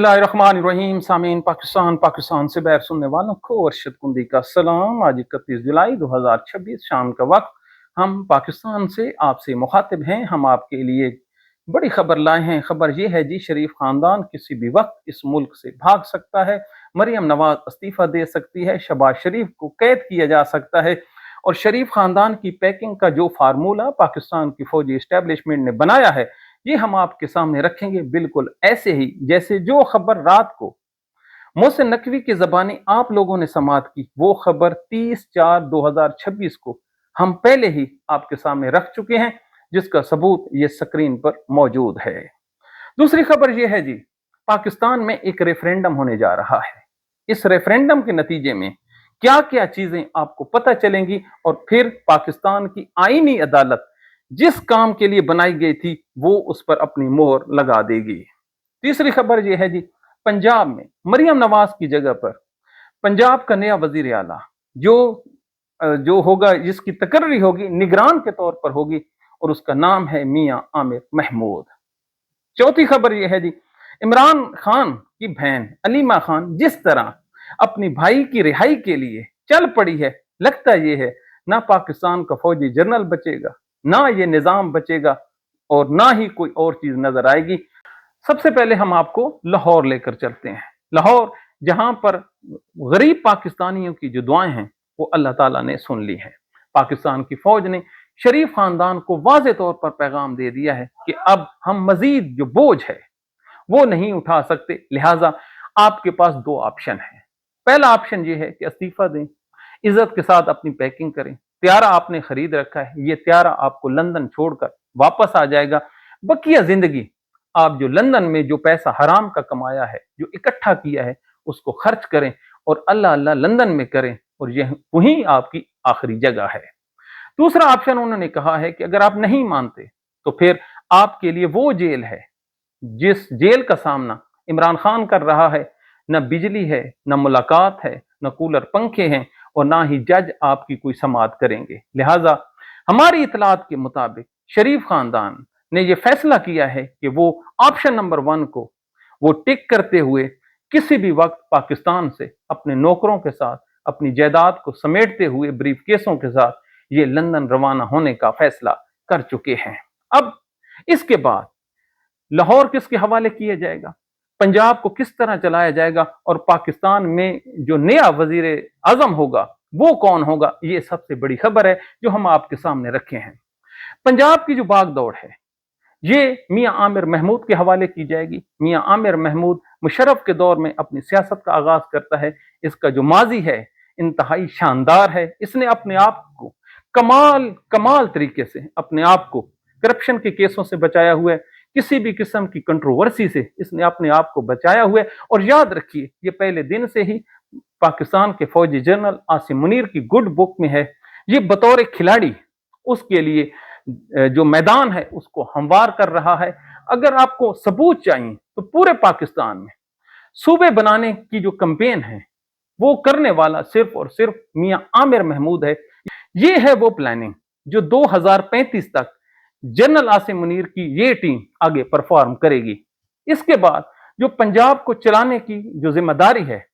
बिस्मिल्लाहिर्रहमानिर्रहीम। सामीन पाकिस्तान से बैर सुनने वालों को अरशद कुंदी का सलाम। आज 31 जुलाई 2026 शाम का वक्त हम पाकिस्तान से आपसे मुखातिब हैं। हम आपके लिए बड़ी खबर लाए हैं। खबर यह है जी, शरीफ खानदान किसी भी वक्त इस मुल्क से भाग सकता है। मरियम नवाज इस्तीफा दे सकती है। शहबाज शरीफ को कैद किया जा सकता है। और शरीफ खानदान की पैकिंग का जो फार्मूला पाकिस्तान की फौजी एस्टेब्लिशमेंट ने बनाया है, ये हम आपके सामने रखेंगे बिल्कुल ऐसे ही जैसे जो खबर रात को मोहसिन नकवी की ज़बानी आप लोगों ने समाअत की। वो खबर 30/4/2026 को हम पहले ही आपके सामने रख चुके हैं, जिसका सबूत ये स्क्रीन पर मौजूद है। दूसरी खबर ये है जी, पाकिस्तान में एक रेफरेंडम होने जा रहा है। इस रेफरेंडम के नतीजे में क्या क्या चीजें आपको पता चलेंगी और फिर पाकिस्तान की आईनी अदालत जिस काम के लिए बनाई गई थी वो उस पर अपनी मोहर लगा देगी। तीसरी खबर यह है जी, पंजाब में मरियम नवाज की जगह पर पंजाब का नया वजीर आला जो होगा, जिसकी तकर्री होगी, निगरान के तौर पर होगी और उसका नाम है मियां आमिर महमूद। चौथी खबर यह है जी, इमरान खान की बहन अलीमा खान जिस तरह अपनी भाई की रिहाई के लिए चल पड़ी है, लगता यह है ना पाकिस्तान का फौजी जनरल बचेगा, ना ये निजाम बचेगा और ना ही कोई और चीज नजर आएगी। सबसे पहले हम आपको लाहौर लेकर चलते हैं। लाहौर, जहां पर गरीब पाकिस्तानियों की जो दुआएं हैं वो अल्लाह ताला ने सुन ली है। पाकिस्तान की फौज ने शरीफ खानदान को वाज़े तौर पर पैगाम दे दिया है कि अब हम मजीद जो बोझ है वो नहीं उठा सकते, लिहाजा आपके पास दो ऑप्शन है। पहला ऑप्शन ये है कि इस्तीफा दें, इज्जत के साथ अपनी पैकिंग करें। त्यारा आपने खरीद रखा है, ये त्यारा आपको लंदन छोड़कर वापस आ जाएगा। बकिया जिंदगी आप जो लंदन में जो पैसा हराम का कमाया है, जो इकट्ठा किया है, उसको खर्च करें और अल्लाह अल्लाह लंदन में करें और यह वहीं आपकी आखिरी जगह है। दूसरा ऑप्शन उन्होंने कहा है कि अगर आप नहीं मानते तो फिर आपके लिए वो जेल है जिस जेल का सामना इमरान खान कर रहा है। न बिजली है, न मुलाकात है, न कूलर पंखे हैं और ना ही जज आपकी कोई समाअत करेंगे। लिहाजा हमारी इतलात के मुताबिक शरीफ खानदान ने यह फैसला किया है कि वो ऑप्शन नंबर 1 को वो टिक करते हुए किसी भी वक्त पाकिस्तान से अपने नौकरों के साथ, अपनी जायदाद को समेटते हुए ब्रीफ केसों के साथ ये लंदन रवाना होने का फैसला कर चुके हैं। अब इसके बाद लाहौर किसके हवाले किया जाएगा, पंजाब को किस तरह चलाया जाएगा और पाकिस्तान में जो नया वजीर आजम होगा वो कौन होगा, ये सबसे बड़ी खबर है जो हम आपके सामने रखे हैं। पंजाब की जो भागदौड़ है ये मियां आमिर महमूद के हवाले की जाएगी। मियां आमिर महमूद मुशर्रफ के दौर में अपनी सियासत का आगाज करता है। इसका जो माजी है इंतहाई शानदार है। इसने अपने आप को कमाल तरीके से अपने आप को करप्शन के केसों से बचाया हुआ है, किसी भी किस्म की कंट्रोवर्सी से इसने अपने आप को बचाया हुआ है। और याद रखिए, ये पहले दिन से ही पाकिस्तान के फौजी जनरल आसिम मुनीर की गुड बुक में है। ये बतौर खिलाड़ी उसके लिए जो मैदान है उसको हमवार कर रहा है। अगर आपको सबूत चाहिए तो पूरे पाकिस्तान में सूबे बनाने की जो कैंपेन है वो करने वाला सिर्फ और सिर्फ मियां आमिर महमूद है। ये है वो प्लानिंग जो 2035 तक जनरल आसिम मुनीर की ये टीम आगे परफॉर्म करेगी। इसके बाद जो पंजाब को चलाने की जो जिम्मेदारी है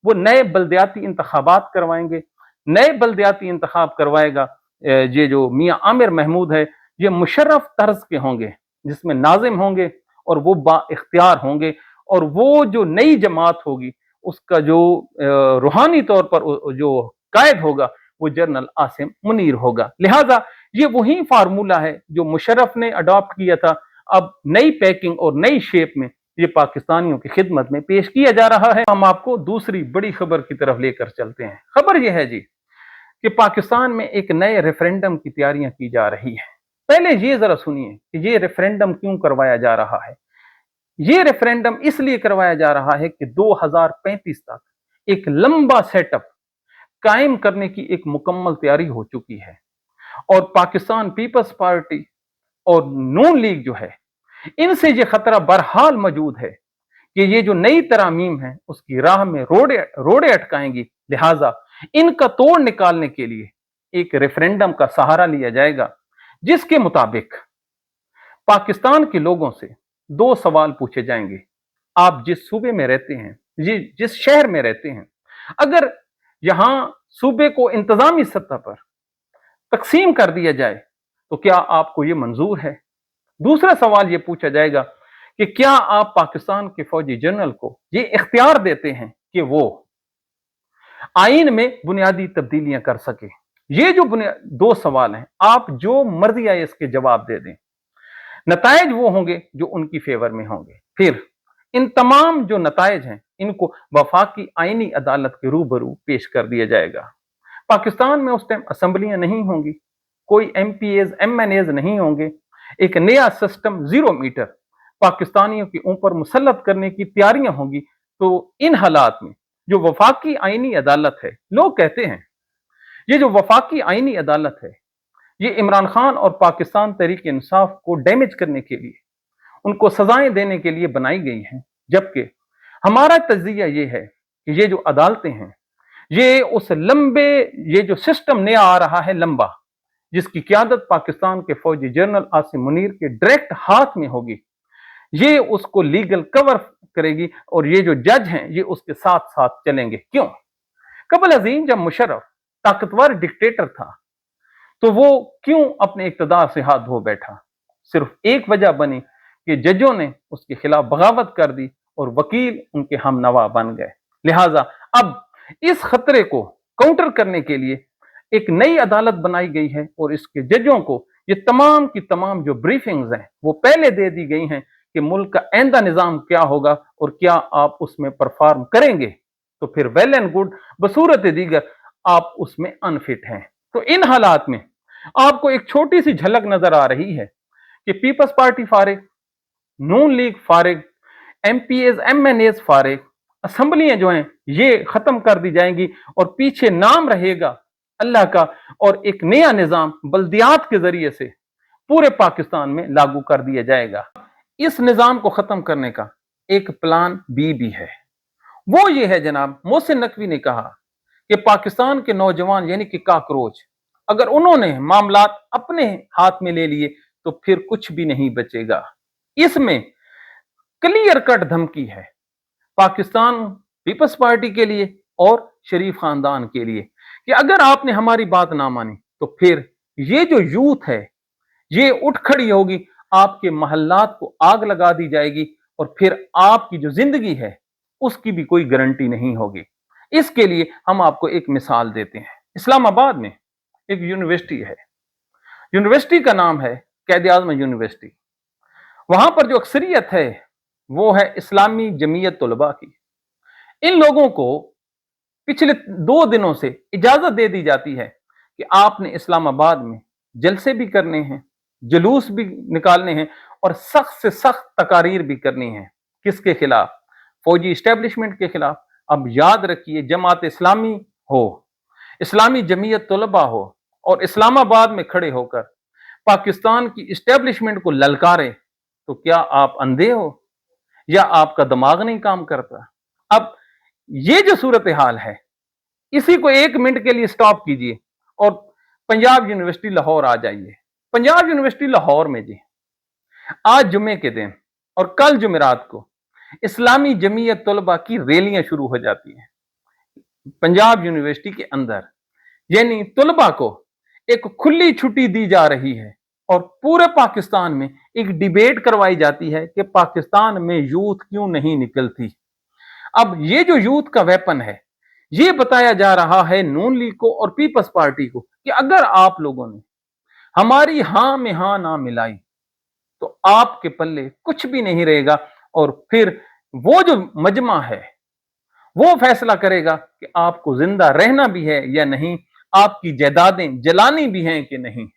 वो नए बल्दियाती इंतखाबात करवाएंगे। नए बल्दियाती इंतखाब करवाएगा ये जो मियां आमिर महमूद है, ये मुशर्रफ तर्ज के होंगे जिसमें नाजिम होंगे और वो बाइख्तियार होंगे और वो जो नई जमात होगी उसका जो रूहानी तौर पर जो कायद होगा वो जनरल आसिम मुनीर होगा। लिहाजा ये वही फार्मूला है जो मुशर्रफ ने अडॉप्ट किया था। अब नई पैकिंग और नई शेप में ये पाकिस्तानियों की खिदमत में पेश किया जा रहा है। हम आपको दूसरी बड़ी खबर की तरफ लेकर चलते हैं। खबर यह है जी कि पाकिस्तान में एक नए रेफरेंडम की तैयारियां की जा रही है। पहले ये जरा सुनिए कि ये रेफरेंडम क्यों करवाया जा रहा है। ये रेफरेंडम इसलिए करवाया जा रहा है कि 2035 तक एक लंबा सेटअप कायम करने की एक मुकम्मल तैयारी हो चुकी है और पाकिस्तान पीपल्स पार्टी और नून लीग जो है, इनसे ये खतरा बहरहाल मौजूद है कि ये जो नई तरामीम है उसकी राह में रोड़े अटकाएंगी। लिहाजा इनका तोड़ निकालने के लिए एक रेफरेंडम का सहारा लिया जाएगा, जिसके मुताबिक पाकिस्तान के लोगों से 2 सवाल पूछे जाएंगे। आप जिस सूबे में रहते हैं, जिस शहर में रहते हैं, अगर यहां सूबे को इंतजामी सतह पर तकसीम कर दिया जाए तो क्या आपको ये मंजूर है? दूसरा सवाल ये पूछा जाएगा कि क्या आप पाकिस्तान के फौजी जनरल को ये इख्तियार देते हैं कि वो आइन में बुनियादी तब्दीलियां कर सके? ये जो दो सवाल हैं, आप जो मर्जी आए इसके जवाब दे दें, नतायज वो होंगे जो उनकी फेवर में होंगे। फिर इन तमाम जो नतायज हैं, इनको वफाकी आईनी अदालत के रूबरू पेश कर दिया जाएगा। पाकिस्तान में उस टाइम असम्बलियां नहीं होंगी, कोई MPAs MNAs नहीं होंगे, एक नया सिस्टम 0 मीटर पाकिस्तानियों के ऊपर मुसल्लत करने की तैयारियां होंगी। तो इन हालात में जो वफाकी आईनी अदालत है, लोग कहते हैं ये जो वफाकी आईनी अदालत है, ये इमरान खान और पाकिस्तान तहरीक इंसाफ को डैमेज करने के लिए, उनको सजाएं देने के लिए बनाई गई हैं। जबकि हमारा तज्जिया ये है कि ये जो अदालतें हैं, ये उस लंबे, ये जो सिस्टम नया आ रहा है लंबा, जिसकी क़यादत पाकिस्तान के फौजी जनरल आसिम मुनीर के डायरेक्ट हाथ में होगी, ये उसको लीगल कवर करेगी और ये जो जज हैं ये उसके साथ साथ चलेंगे। क्यों? कबल अजीम जब मुशर्रफ ताकतवर डिक्टेटर था तो वो क्यों अपने इक़्तिदार से हाथ धो बैठा? सिर्फ एक वजह बनी कि जजों ने उसके खिलाफ बगावत कर दी और वकील उनके हमनवा बन गए। लिहाजा अब इस खतरे को काउंटर करने के लिए एक नई अदालत बनाई गई है और इसके जजों को ये तमाम की तमाम जो ब्रीफिंग्स हैं वो पहले दे दी गई हैं कि मुल्क का आइंदा निजाम क्या होगा और क्या आप उसमें परफॉर्म करेंगे, तो फिर वेल एंड गुड, बसूरत दीगर आप उसमें अनफिट हैं। तो इन हालात में आपको एक छोटी सी झलक नजर आ रही है कि पीपल्स पार्टी फारिग, नून लीग फारिग, MPAs MNAs फारिग, असम्बलियां जो हैं ये खत्म कर दी जाएंगी और पीछे नाम रहेगा अल्लाह का और एक नया निजाम बल्दियात के जरिए से पूरे पाकिस्तान में लागू कर दिया जाएगा। इस निजाम को खत्म करने का एक प्लान बी भी है। वो ये है जनाब, मोहसिन नकवी ने कहा कि पाकिस्तान के नौजवान यानी कि काकरोच, अगर उन्होंने मामलात अपने हाथ में ले लिए तो फिर कुछ भी नहीं बचेगा। इसमें क्लियर कट धमकी है पाकिस्तान पीपल्स पार्टी के लिए और शरीफ खानदान के लिए कि अगर आपने हमारी बात ना मानी तो फिर ये जो यूथ है ये उठ खड़ी होगी, आपके महल्लात को आग लगा दी जाएगी और फिर आपकी जो जिंदगी है उसकी भी कोई गारंटी नहीं होगी। इसके लिए हम आपको एक मिसाल देते हैं। इस्लामाबाद में एक यूनिवर्सिटी है, यूनिवर्सिटी का नाम है कैद आज़म यूनिवर्सिटी। वहां पर जो अक्सरियत है वो है इस्लामी जमीयत तलबा की। इन लोगों को पिछले 2 दिनों से इजाजत दे दी जाती है कि आपने इस्लामाबाद में जलसे भी करने हैं, जुलूस भी निकालने हैं और सख्त से सख्त तकारीर भी करनी है। किसके खिलाफ? फौजी इस्टेब्लिशमेंट के खिलाफ। अब याद रखिए, जमात इस्लामी हो, इस्लामी जमीयत तलबा हो और इस्लामाबाद में खड़े होकर पाकिस्तान की इस्टेब्लिशमेंट को ललकारे, तो क्या आप अंधे हो या आपका दिमाग नहीं काम करता? अब ये जो सूरत हाल है, इसी को 1 मिनट के लिए स्टॉप कीजिए और पंजाब यूनिवर्सिटी लाहौर आ जाइए। पंजाब यूनिवर्सिटी लाहौर में जी आज जुमे के दिन और कल जुमेरात को इस्लामी जमीयत तलबा की रैलियां शुरू हो जाती हैं पंजाब यूनिवर्सिटी के अंदर। यानी तलबा को एक खुली छुट्टी दी जा रही है और पूरे पाकिस्तान में एक डिबेट करवाई जाती है कि पाकिस्तान में यूथ क्यों नहीं निकलती। अब ये जो यूथ का वेपन है, ये बताया जा रहा है नून लीग को और पीपल्स पार्टी को कि अगर आप लोगों ने हमारी हां में हां ना मिलाई तो आपके पल्ले कुछ भी नहीं रहेगा और फिर वो जो मजमा है वो फैसला करेगा कि आपको जिंदा रहना भी है या नहीं, आपकी जायदादें जलानी भी हैं कि नहीं।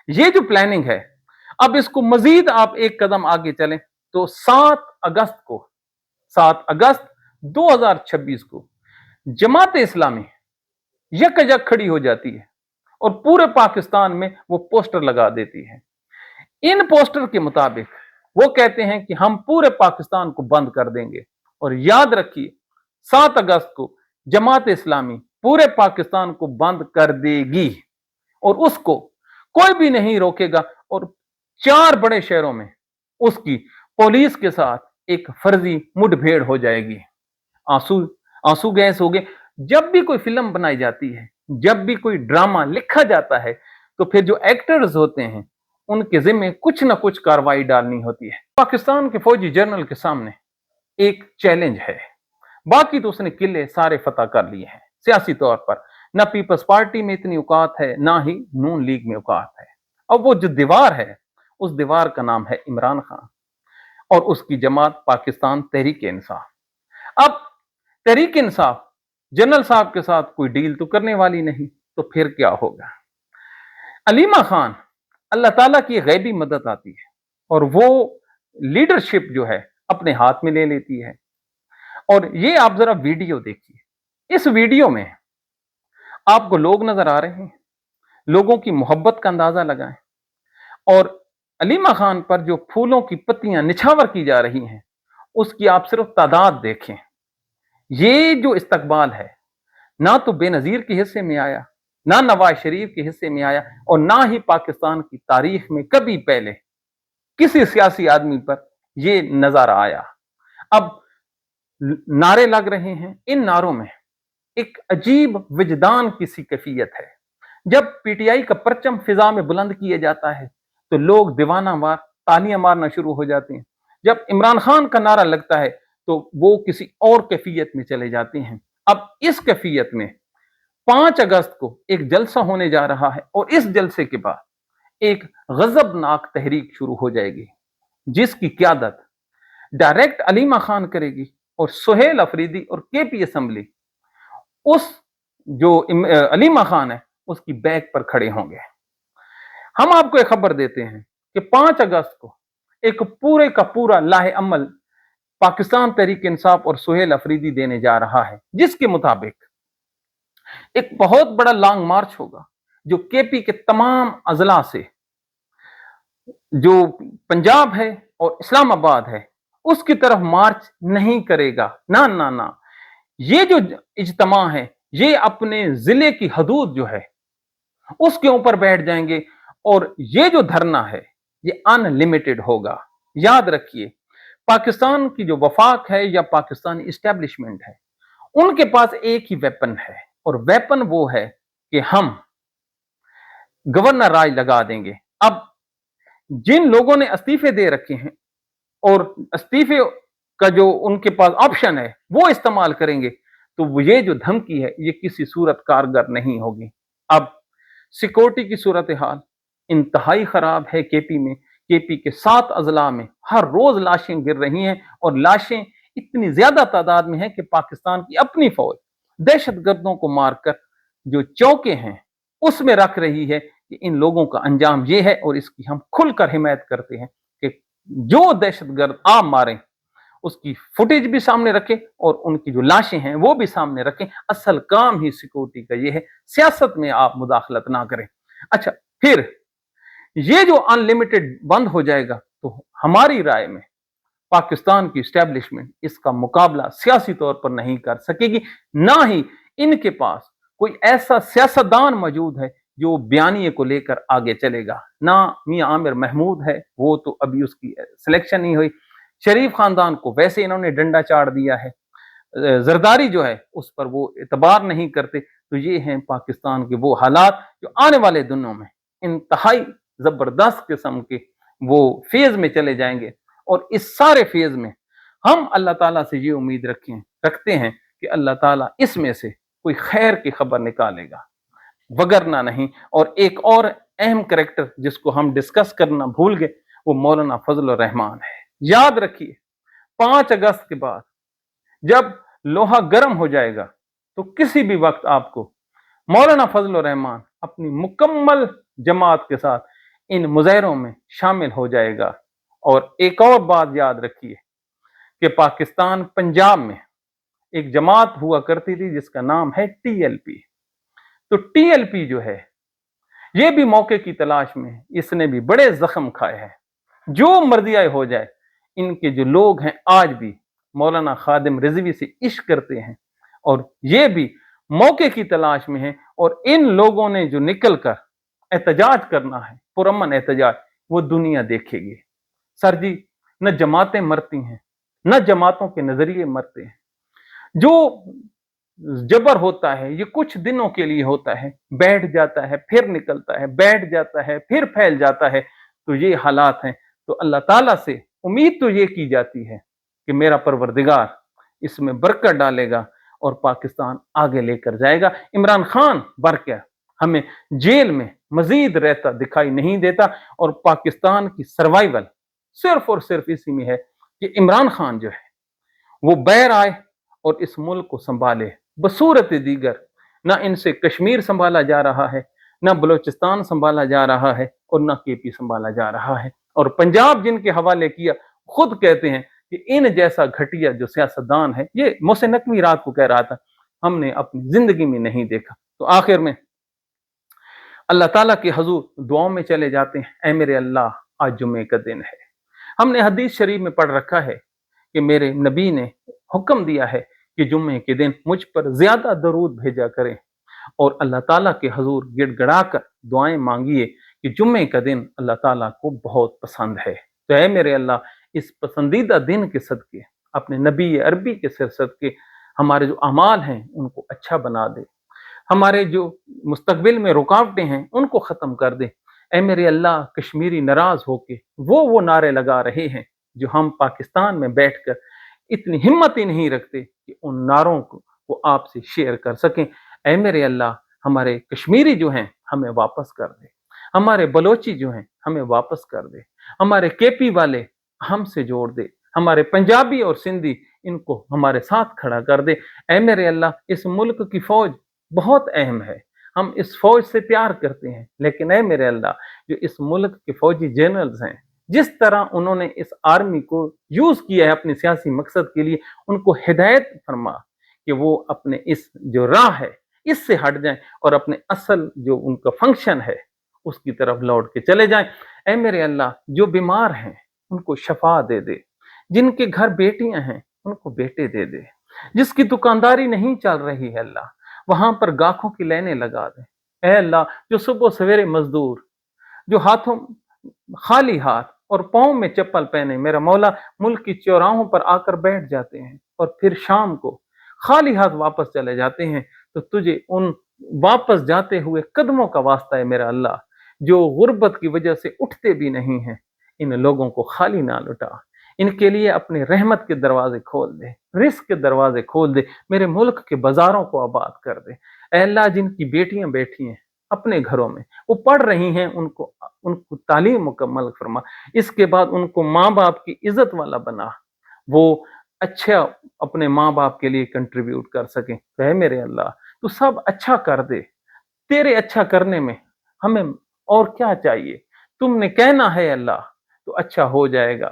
ये जो प्लानिंग है, अब इसको मजीद आप एक कदम आगे चलें तो 7 अगस्त 2026 को जमात इस्लामी यकजक खड़ी हो जाती है और पूरे पाकिस्तान में वो पोस्टर लगा देती है। इन पोस्टर के मुताबिक वो कहते हैं कि हम पूरे पाकिस्तान को बंद कर देंगे। और याद रखिए, 7 अगस्त को जमात इस्लामी पूरे पाकिस्तान को बंद कर देगी और उसको कोई भी नहीं रोकेगा और 4 बड़े शहरों में उसकी पुलिस के साथ एक फर्जी मुठभेड़ हो जाएगी। आंसू आंसू गैस हो गए। जब भी कोई फिल्म बनाई जाती है, जब भी कोई ड्रामा लिखा जाता है, तो फिर जो एक्टर्स होते हैं उनके जिम्मे कुछ ना कुछ कार्रवाई डालनी होती है। पाकिस्तान के फौजी जनरल के सामने एक चैलेंज है, बाकी तो उसने किले सारे फतह कर लिए हैं सियासी तौर पर। ना पीपल्स पार्टी में इतनी औकात है, ना ही नून लीग में औकात है। अब वो जो दीवार है, उस दीवार का नाम है इमरान खान और उसकी जमात पाकिस्तान तहरीक इंसाफ। अब तहरीक इंसाफ जनरल साहब के साथ कोई डील तो करने वाली नहीं, तो फिर क्या होगा? अलीमा खान अल्लाह ताला की गैबी मदद आती है और वो लीडरशिप जो है अपने हाथ में ले लेती है। और ये आप जरा वीडियो देखिए, इस वीडियो में आपको लोग नजर आ रहे हैं, लोगों की मोहब्बत का अंदाजा लगाएं और अलीमा खान पर जो फूलों की पत्तियां निछावर की जा रही हैं उसकी आप सिर्फ तादाद देखें। ये जो इस्तकबाल है, ना तो बेनजीर के हिस्से में आया, ना नवाज शरीफ के हिस्से में आया और ना ही पाकिस्तान की तारीख में कभी पहले किसी सियासी आदमी पर यह नजारा आया। अब नारे लग रहे हैं, इन नारों में एक अजीब विजदान की सी कैफियत है। जब पीटीआई का परचम फिजा में बुलंद किया जाता है तो लोग दीवाना वार तालियां मारना शुरू हो जाते हैं। जब इमरान खान का नारा लगता है तो वो किसी और कैफियत में चले जाते हैं। अब इस कैफियत में 5 अगस्त को एक जलसा होने जा रहा है और इस जलसे के बाद एक गजबनाक तहरीक शुरू हो जाएगी जिसकी क्यादत डायरेक्ट अलीमा खान करेगी और सुहेल अफरीदी और केपी असम्बली उस जो अलीमा खान है उसकी बैक पर खड़े होंगे। हम आपको एक खबर देते हैं कि 5 अगस्त को एक पूरे का पूरा लाहे अमल पाकिस्तान तहरीक इंसाफ और सुहेल अफरीदी देने जा रहा है, जिसके मुताबिक एक बहुत बड़ा लॉन्ग मार्च होगा जो केपी के तमाम अजला से, जो पंजाब है और इस्लामाबाद है, उसकी तरफ मार्च नहीं करेगा। ना ना ना, ये जो इज्तिमा है ये अपने जिले की हदूद जो है उसके ऊपर बैठ जाएंगे और ये जो धरना है ये अनलिमिटेड होगा। याद रखिए, पाकिस्तान की जो वफाक है या पाकिस्तानी इस्टेब्लिशमेंट है, उनके पास एक ही वेपन है और वेपन वो है कि हम गवर्नर राज लगा देंगे। अब जिन लोगों ने इस्तीफे दे रखे हैं और इस्तीफे का जो उनके पास ऑप्शन है वो इस्तेमाल करेंगे, तो ये जो धमकी है ये किसी सूरत कारगर नहीं होगी। अब सिक्योरिटी की सूरत हाल इंतहाई खराब है केपी में। केपी के 7 अजला में हर रोज लाशें गिर रही हैं और लाशें इतनी ज्यादा तादाद में हैं कि पाकिस्तान की अपनी फौज दहशतगर्दों को मारकर जो चौके हैं उसमें रख रही है कि इन लोगों का अंजाम ये है और इसकी हम खुलकर हिमायत करते हैं कि जो दहशतगर्द आप मारें उसकी फुटेज भी सामने रखें और उनकी जो लाशें हैं वो भी सामने रखें। असल काम ही सिक्योरिटी का ये है, सियासत में आप मुदाखलत ना करें। अच्छा, फिर ये जो अनलिमिटेड बंद हो जाएगा तो हमारी राय में पाकिस्तान की इस्टेब्लिशमेंट इसका मुकाबला सियासी तौर पर नहीं कर सकेगी, ना ही इनके पास कोई ऐसा सियासतदान मौजूद है जो बयानिए को लेकर आगे चलेगा। ना मियां आमिर महमूद है, वो तो अभी उसकी सिलेक्शन नहीं हुई। शरीफ खानदान को वैसे इन्होंने डंडा चाड़ दिया है। जरदारी जो है उस पर वो एतबार नहीं करते। तो ये हैं पाकिस्तान के वो हालात जो आने वाले दिनों में इंतहाई जबरदस्त किस्म के वो फेज में चले जाएंगे और इस सारे फेज में हम अल्लाह ताला से ये उम्मीद रखते हैं कि अल्लाह ताला इसमें से कोई खैर की खबर निकालेगा, वगरना नहीं। और एक और अहम कैरेक्टर जिसको हम डिस्कस करना भूल गए वो मौलाना फजल रहमान है। याद रखिए, 5 अगस्त के बाद जब लोहा गर्म हो जाएगा तो किसी भी वक्त आपको मौलाना फजल रहमान अपनी मुकम्मल जमात के साथ इन मुजाहरों में शामिल हो जाएगा। और एक और बात याद रखिए कि पाकिस्तान पंजाब में एक जमात हुआ करती थी जिसका नाम है टीएलपी। तो टीएलपी जो है ये भी मौके की तलाश में, इसने भी बड़े जख्म खाए हैं। जो मर्जी आए हो जाए, इनके जो लोग हैं आज भी मौलाना खादिम रिजवी से इश्क करते हैं और ये भी मौके की तलाश में हैं। और इन लोगों ने जो निकल कर एहतजाज करना है, पुरअमन एहतजाज, वो दुनिया देखेगी। सर जी, न जमातें मरती हैं न जमातों के नजरिए मरते हैं। जो जबर होता है ये कुछ दिनों के लिए होता है, बैठ जाता है फिर निकलता है, बैठ जाता है फिर फैल जाता है। तो ये हालात हैं। तो अल्लाह ताला से उम्मीद तो ये की जाती है कि मेरा परवरदिगार इसमें बरकत डालेगा और पाकिस्तान आगे लेकर जाएगा। इमरान खान बरकत हमें जेल में मजीद रहता दिखाई नहीं देता, और पाकिस्तान की सर्वाइवल सिर्फ और सिर्फ इसी में है कि इमरान खान जो है वो बैर आए और इस मुल्क को संभाले बसूरत दीगर। ना इनसे कश्मीर संभाला जा रहा है, ना बलूचिस्तान संभाला जा रहा है, और ना केपी संभाला जा रहा है। और पंजाब जिनके हवाले किया, खुद कहते हैं कि इन जैसा घटिया जो सियासतदान है, ये मोहसिन नकवी रात को कह रहा था, हमने अपनी जिंदगी में नहीं देखा। तो आखिर में अल्लाह ताला के हजूर दुआओं में चले जाते हैं, ऐ मेरे अल्लाह आज जुम्मे का दिन है। हमने हदीस शरीफ में पढ़ रखा है कि मेरे नबी ने हुक्म दिया है कि जुम्मे के दिन मुझ पर ज्यादा दरूद भेजा करें, और अल्लाह ताला के हजूर गिड़गड़ा कर दुआएं मांगिए कि जुम्मे का दिन अल्लाह ताला को बहुत पसंद है। तो ऐ मेरे अल्लाह इस पसंदीदा दिन के सदके, अपने नबी अरबी के सिर सदके हमारे जो अमाल हैं उनको अच्छा बना दे, हमारे जो मुस्तकबिल में रुकावटें हैं उनको ख़त्म कर दे। ऐ मेरे अल्लाह कश्मीरी नाराज़ होके वो नारे लगा रहे हैं जो हम पाकिस्तान में बैठकर इतनी हिम्मत ही नहीं रखते कि उन नारों को आपसे शेयर कर सकें। ऐ मेरे अल्लाह हमारे कश्मीरी जो हैं हमें वापस कर दे, हमारे बलोची जो हैं हमें वापस कर दे, हमारे केपी वाले हमसे जोड़ दे, हमारे पंजाबी और सिंधी इनको हमारे साथ खड़ा कर दे। ऐ मेरे अल्लाह इस मुल्क की फौज बहुत अहम है, हम इस फौज से प्यार करते हैं, लेकिन ऐ मेरे अल्लाह जो इस मुल्क के फौजी जनरल्स हैं, जिस तरह उन्होंने इस आर्मी को यूज किया है अपने सियासी मकसद के लिए, उनको हिदायत फरमा कि वो अपने इस जो राह है इससे हट जाएं और अपने असल जो उनका फंक्शन है उसकी तरफ लौट के चले जाएं। ऐ मेरे अल्लाह जो बीमार हैं उनको शफा दे दे, जिनके घर बेटियां हैं उनको बेटे दे दे, जिसकी दुकानदारी नहीं चल रही है अल्लाह वहां पर गाहकों की लाइनें लगा दे। ऐ अल्लाह जो सुबह सवेरे मजदूर जो हाथों खाली हाथ और पाँव में चप्पल पहने मेरा मौला मुल्क की चौराहों पर आकर बैठ जाते हैं और फिर शाम को खाली हाथ वापस चले जाते हैं, तो तुझे उन वापस जाते हुए कदमों का वास्ता है मेरा अल्लाह, जो गुर्बत की वजह से उठते भी नहीं हैं, इन लोगों को खाली ना लुटा, इनके लिए अपने रहमत के दरवाजे खोल दे, रिस्क के दरवाजे खोल दे, मेरे मुल्क के बाजारों को आबाद कर दे। ऐ अल्लाह जिनकी बेटियां बैठी हैं अपने घरों में वो पढ़ रही हैं, उनको उनको तालीम मुकम्मल फरमा, इसके बाद उनको माँ बाप की इज्जत वाला बना, वो अच्छा अपने माँ बाप के लिए कंट्रीब्यूट कर सकें। तो है मेरे अल्लाह तू सब अच्छा कर दे, तेरे अच्छा करने में हमें और क्या चाहिए, तुमने कहना है अल्लाह तो अच्छा हो जाएगा।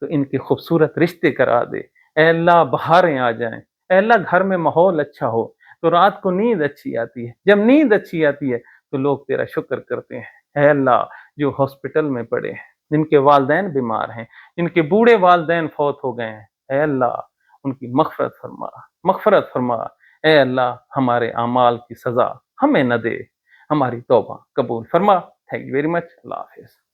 तो इनके खूबसूरत रिश्ते करा दे, ऐ अल्लाह बहारें आ जाएं, ऐ अल्लाह घर में माहौल अच्छा हो तो रात को नींद अच्छी आती है, जब नींद अच्छी आती है तो लोग तेरा शुक्र करते हैं। ऐ अल्लाह जो हॉस्पिटल में पड़े हैं, जिनके वालदैन बीमार हैं, जिनके बूढ़े वालदैन फौत हो गए हैं, ऐ अल्लाह उनकी मग़फ़िरत फरमा। ऐ अल्लाह हमारे अमाल की सज़ा हमें न दे, हमारी तौबा कबूल फरमा। Thank you very much. अल्लाह हाफ़िज़।